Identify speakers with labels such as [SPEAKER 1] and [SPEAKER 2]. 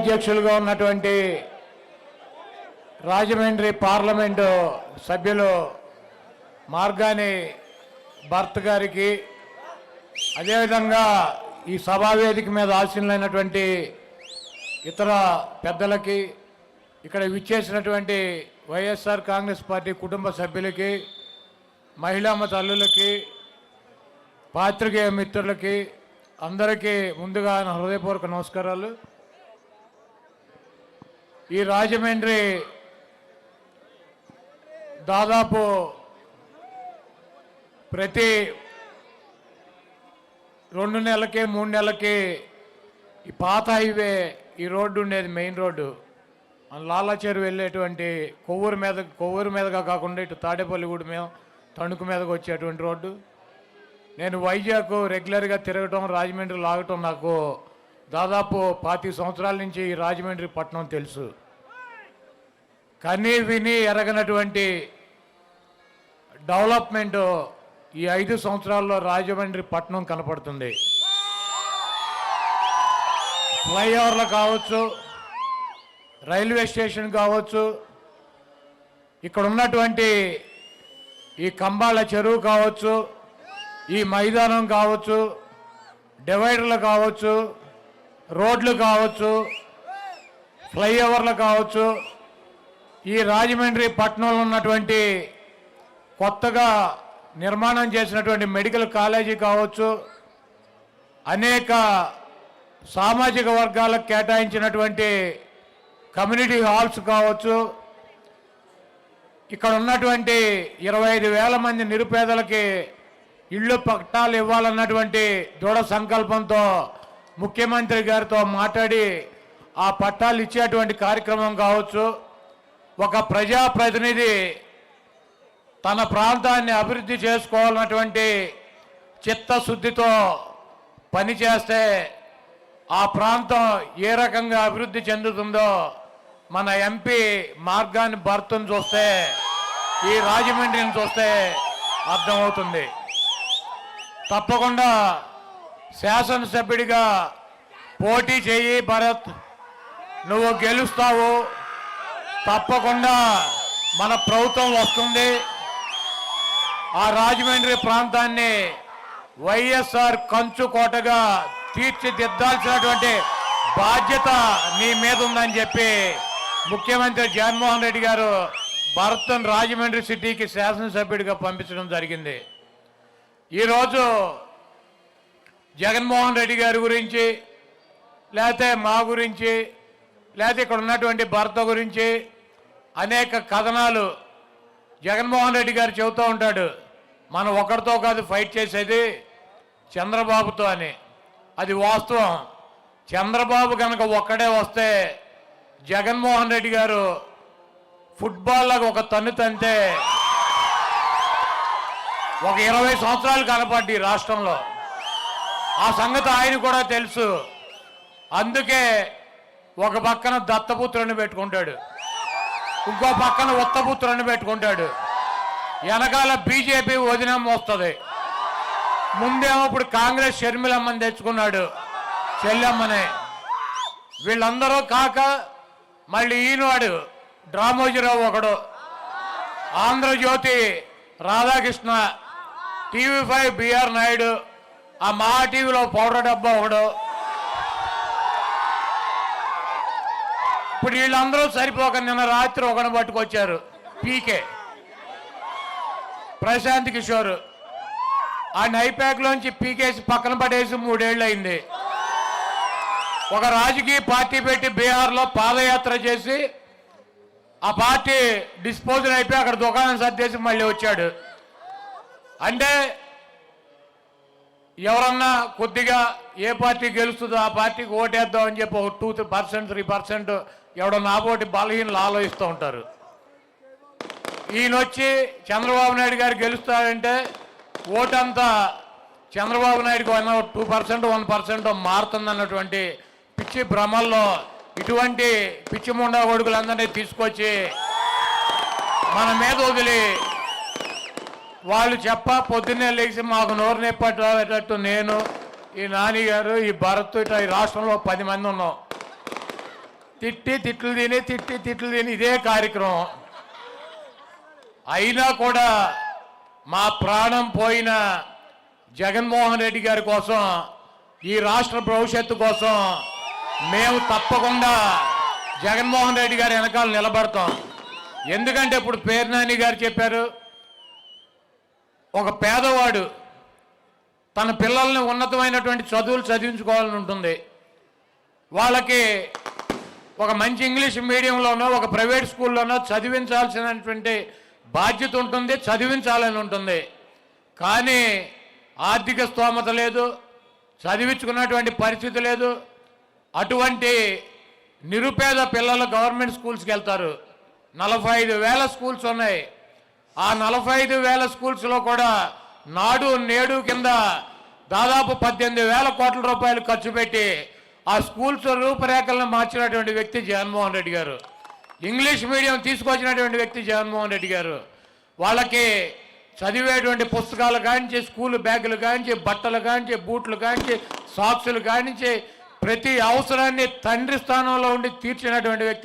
[SPEAKER 1] అధ్యక్షులుగా ఉన్నటువంటి రాజమండ్రి పార్లమెంటు సభ్యులు మార్గాని భరత్ గారికి, అదేవిధంగా ఈ సభావేదిక మీద ఆశీనులైనటువంటి ఇతర పెద్దలకి, ఇక్కడ విచ్చేసినటువంటి వైఎస్ఆర్ కాంగ్రెస్ పార్టీ కుటుంబ సభ్యులకి, మహిళామ తల్లులకి, పాత్రికేయ మిత్రులకి అందరికీ ముందుగా నా హృదయపూర్వక నమస్కారాలు. ఈ రాజమండ్రి దాదాపు ప్రతి 2 నెలలకి 3 నెలలకి ఈ పాత హైవే ఈ రోడ్డు ఉండేది, మెయిన్ రోడ్డు లాలాచేరు వెళ్ళేటువంటి కొవ్వూరు మీదగా కాకుండా ఇటు తాడేపల్లిగూడ మీద తణుకు మీదకి వచ్చేటువంటి రోడ్డు. నేను వైజాగ్ రెగ్యులర్గా తిరగటం, రాజమండ్రి లాగటం నాకు దాదాపు 25 సంవత్సరాల నుంచి ఈ రాజమండ్రి పట్టణం తెలుసు. కనీ విని ఎరగనటువంటి డెవలప్మెంట్ ఈ 5 సంవత్సరాల్లో రాజమండ్రి పట్టణం కనపడుతుంది. ఫ్లైఓవర్లు కావచ్చు, రైల్వే స్టేషన్ కావచ్చు, ఇక్కడ ఉన్నటువంటి ఈ కంబాల చెరువు కావచ్చు, ఈ మైదానం కావచ్చు, డివైడర్లు కావచ్చు, రోడ్లు కావచ్చు, ఫ్లైఓవర్లు కావచ్చు, ఈ రాజమండ్రి పట్టణంలో ఉన్నటువంటి కొత్తగా నిర్మాణం చేసినటువంటి మెడికల్ కాలేజీ కావచ్చు, అనేక సామాజిక వర్గాలకు కేటాయించినటువంటి కమ్యూనిటీ హాల్స్ కావచ్చు, ఇక్కడ ఉన్నటువంటి 25,000 మంది నిరుపేదలకి ఇళ్ళు పట్టాలు ఇవ్వాలన్నటువంటి దృఢ సంకల్పంతో ముఖ్యమంత్రి గారితో మాట్లాడి ఆ పట్టాలు ఇచ్చేటువంటి కార్యక్రమం కావచ్చు, ఒక ప్రజాప్రతినిధి తన ప్రాంతాన్ని అభివృద్ధి చేసుకోవాలన్నటువంటి చిత్తశుద్ధితో పనిచేస్తే ఆ ప్రాంతం ఏ రకంగా అభివృద్ధి చెందుతుందో మన ఎంపీ మార్గాన్ని భర్తను చూస్తే, ఈ రాజమండ్రిని చూస్తే అర్థమవుతుంది. తప్పకుండా శాసనసభ్యుడిగా పోటీ చేయి భరత్, నువ్వు గెలుస్తావు. తప్పకుండా మన ప్రభుత్వం వస్తుంది. ఆ రాజమండ్రి ప్రాంతాన్ని వైఎస్ఆర్ కంచుకోటగా తీర్చిదిద్దాల్సినటువంటి బాధ్యత నీ మీద ఉందని చెప్పి ముఖ్యమంత్రి జగన్మోహన్ రెడ్డి గారు భరత్ను రాజమండ్రి సిటీకి శాసనసభ్యుడిగా పంపించడం జరిగింది. ఈరోజు జగన్మోహన్ రెడ్డి గారి గురించి, లేకపోతే మా గురించి, లేకపోతే ఇక్కడ ఉన్నటువంటి భర్త గురించి అనేక కథనాలు జగన్మోహన్ రెడ్డి గారు చెబుతూ ఉంటాడు. మనం ఒకరితో కాదు ఫైట్ చేసేది, చంద్రబాబుతో అని. అది వాస్తవం. చంద్రబాబు కనుక ఒక్కడే వస్తే జగన్మోహన్ రెడ్డి గారు ఫుట్బాల్ లాగా ఒక తన్ను తంతే ఒక 20 సంవత్సరాలు కనపడ్డాయి రాష్ట్రంలో. ఆ సంగతి ఆయన కూడా తెలుసు. అందుకే ఒక పక్కన దత్తపుత్రుని పెట్టుకుంటాడు, ఇంకో పక్కన ఉత్తపుత్రుని పెట్టుకుంటాడు. వెనకాల బీజేపీ వదినం వస్తుంది. ముందేమో ఇప్పుడు కాంగ్రెస్ షర్మిలమ్మని తెచ్చుకున్నాడు, చెల్లెమ్మనే. వీళ్ళందరూ కాక మళ్ళీ ఈనాడు డ్రామోజీరావు ఒకడు, ఆంధ్రజ్యోతి రాధాకృష్ణ, TV5 బిఆర్ నాయుడు, ఆ మహా టీవీలో పౌడర్ డబ్బా ఒకడు. ఇప్పుడు వీళ్ళందరూ సరిపోక నిన్న రాత్రి ఒకని పట్టుకొచ్చారు, పీకే ప్రశాంత్ కిషోర్. ఆ నైపాక్లోంచి పీకేసి పక్కన పడేసి 3 ఏళ్ళు అయింది. ఒక రాజకీయ పార్టీ పెట్టి బీహార్లో పాదయాత్ర చేసి ఆ పార్టీ డిస్పోజల్ అయిపోయి అక్కడ దుకాణం సర్దేసి మళ్ళీ వచ్చాడు. అంటే ఎవరన్నా కొద్దిగా ఏ పార్టీ గెలుస్తుందో ఆ పార్టీకి ఓటేద్దాం అని చెప్పి ఒక 2% 3% ఎవడో నాబోటి బలహీనలు ఆలోచిస్తూ ఉంటారు. ఈయన వచ్చి చంద్రబాబు నాయుడు గారు గెలుస్తారంటే ఓటంతా చంద్రబాబు నాయుడుకి 2% 1% మారుతుందన్నటువంటి పిచ్చి భ్రమల్లో ఇటువంటి పిచ్చి ముండా కొడుకులందరినీ తీసుకొచ్చి మన మీద వదిలి వాళ్ళు పొద్దున్నే లేచి మాకు నోరు నెప్పేటట్టు నేను, ఈ నాని గారు, ఈ భరత్, ఇట్లా ఈ రాష్ట్రంలో 10 మంది ఉన్నాం. తిట్లు తిని ఇదే కార్యక్రమం. అయినా కూడా మా ప్రాణం పోయిన జగన్మోహన్ రెడ్డి గారి కోసం, ఈ రాష్ట్ర భవిష్యత్తు కోసం మేము తప్పకుండా జగన్మోహన్ రెడ్డి గారి వెనకాల నిలబడతాం. ఎందుకంటే ఇప్పుడు పేర్నాని గారు చెప్పారు, ఒక పేదవాడు తన పిల్లల్ని ఉన్నతమైనటువంటి చదువులు చదివించుకోవాలని ఉంటుంది. వాళ్ళకి ఒక మంచి ఇంగ్లీష్ మీడియంలోనో ఒక ప్రైవేట్ స్కూల్లోనో చదివించాల్సినటువంటి బాధ్యత ఉంటుంది, చదివించాలని ఉంటుంది. కానీ ఆర్థిక స్తోమత లేదు, చదివించుకున్నటువంటి పరిస్థితి లేదు. అటువంటి నిరుపేద పిల్లలు గవర్నమెంట్ స్కూల్స్కి వెళ్తారు. 45,000 స్కూల్స్ ఉన్నాయి. ఆ 45,000 స్కూల్స్లో కూడా నాడు నేడు కింద దాదాపు 18,000 కోట్ల రూపాయలు ఖర్చు పెట్టి ఆ స్కూల్స్ రూపురేఖలను మార్చినటువంటి వ్యక్తి జగన్మోహన్ రెడ్డి గారు. ఇంగ్లీష్ మీడియం తీసుకొచ్చినటువంటి వ్యక్తి జగన్మోహన్ రెడ్డి గారు. వాళ్ళకి చదివేటువంటి పుస్తకాలు కానించి, స్కూల్ బ్యాగులు కానించి, బట్టలు కానించి, బూట్లు కానించి, సాక్సులు కానించి ప్రతి అవసరాన్ని తండ్రి స్థానంలో ఉండి తీర్చినటువంటి వ్యక్తి